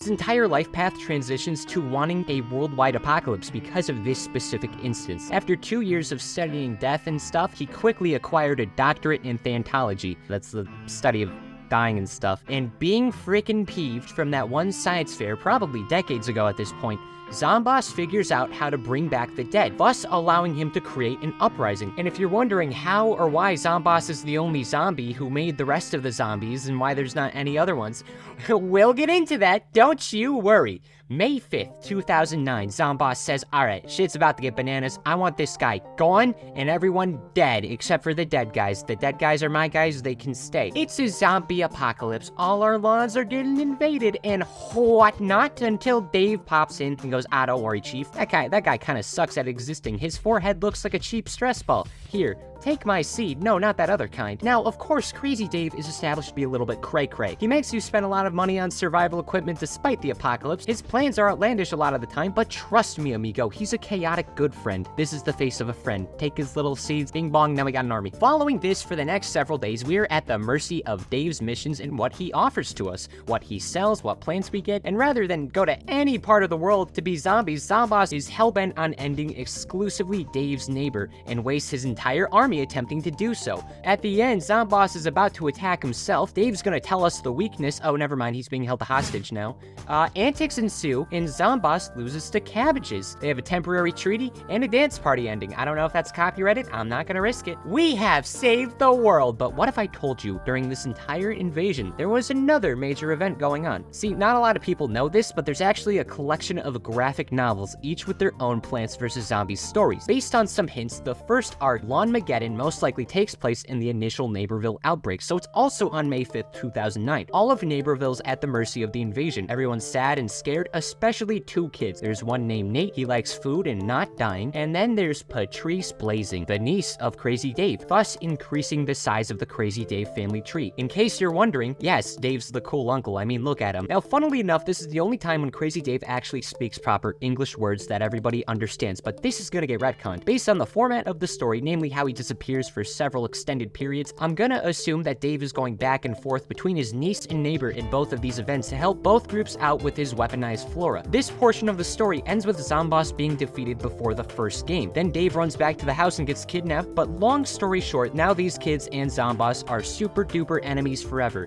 His entire life path transitions to wanting a worldwide apocalypse because of this specific instance. After 2 years of studying death and stuff, he quickly acquired a doctorate in Thantology. That's the study of dying and stuff. And being freaking peeved from that one science fair, probably decades ago at this point, Zomboss figures out how to bring back the dead, thus allowing him to create an uprising. And if you're wondering how or why Zomboss is the only zombie who made the rest of the zombies and why there's not any other ones, we'll get into that, don't you worry. May 5th, 2009, Zomboss says, alright, shit's about to get bananas, I want this guy gone and everyone dead, except for the dead guys. The dead guys are my guys, they can stay. It's a zombie apocalypse, all our lawns are getting invaded and whatnot, until Dave pops in and goes, don't worry, chief. That guy kind of sucks at existing. His forehead looks like a cheap stress ball. Here, take my seed. No, not that other kind. Now, of course, Crazy Dave is established to be a little bit cray-cray. He makes you spend a lot of money on survival equipment despite the apocalypse. His plans are outlandish a lot of the time, but trust me, amigo, he's a chaotic good friend. This is the face of a friend. Take his little seeds, bing bong, now we got an army. Following this, for the next several days, we are at the mercy of Dave's missions and what he offers to us, what he sells, what plants we get, and rather than go to any part of the world to be zombies, Zomboss is hellbent on ending exclusively Dave's neighbor and wastes his entire army attempting to do so. At the end, Zomboss is about to attack himself. Dave's gonna tell us the weakness. Oh, never mind, he's being held hostage now. Antics ensue, and Zomboss loses to cabbages. They have a temporary treaty and a dance party ending. I don't know if that's copyrighted. I'm not gonna risk it. We have saved the world, but what if I told you during this entire invasion, there was another major event going on? See, not a lot of people know this, but there's actually a collection of graphic novels, each with their own Plants vs. Zombies stories. Based on some hints, the first arc, Lawnmageddon, most likely takes place in the initial Neighborville outbreak, so it's also on May 5th, 2009. All of Neighborville's at the mercy of the invasion. Everyone's sad and scared, especially two kids. There's one named Nate, he likes food and not dying, and then there's Patrice Blazing, the niece of Crazy Dave, thus increasing the size of the Crazy Dave family tree. In case you're wondering, yes, Dave's the cool uncle, I mean, look at him. Now, funnily enough, this is the only time when Crazy Dave actually speaks proper English words that everybody understands, but this is gonna get retconned. Based on the format of the story, namely how he disappears for several extended periods, I'm gonna assume that Dave is going back and forth between his niece and neighbor in both of these events to help both groups out with his weaponized flora. This portion of the story ends with Zomboss being defeated before the first game. Then Dave runs back to the house and gets kidnapped, but long story short, now these kids and Zomboss are super duper enemies forever.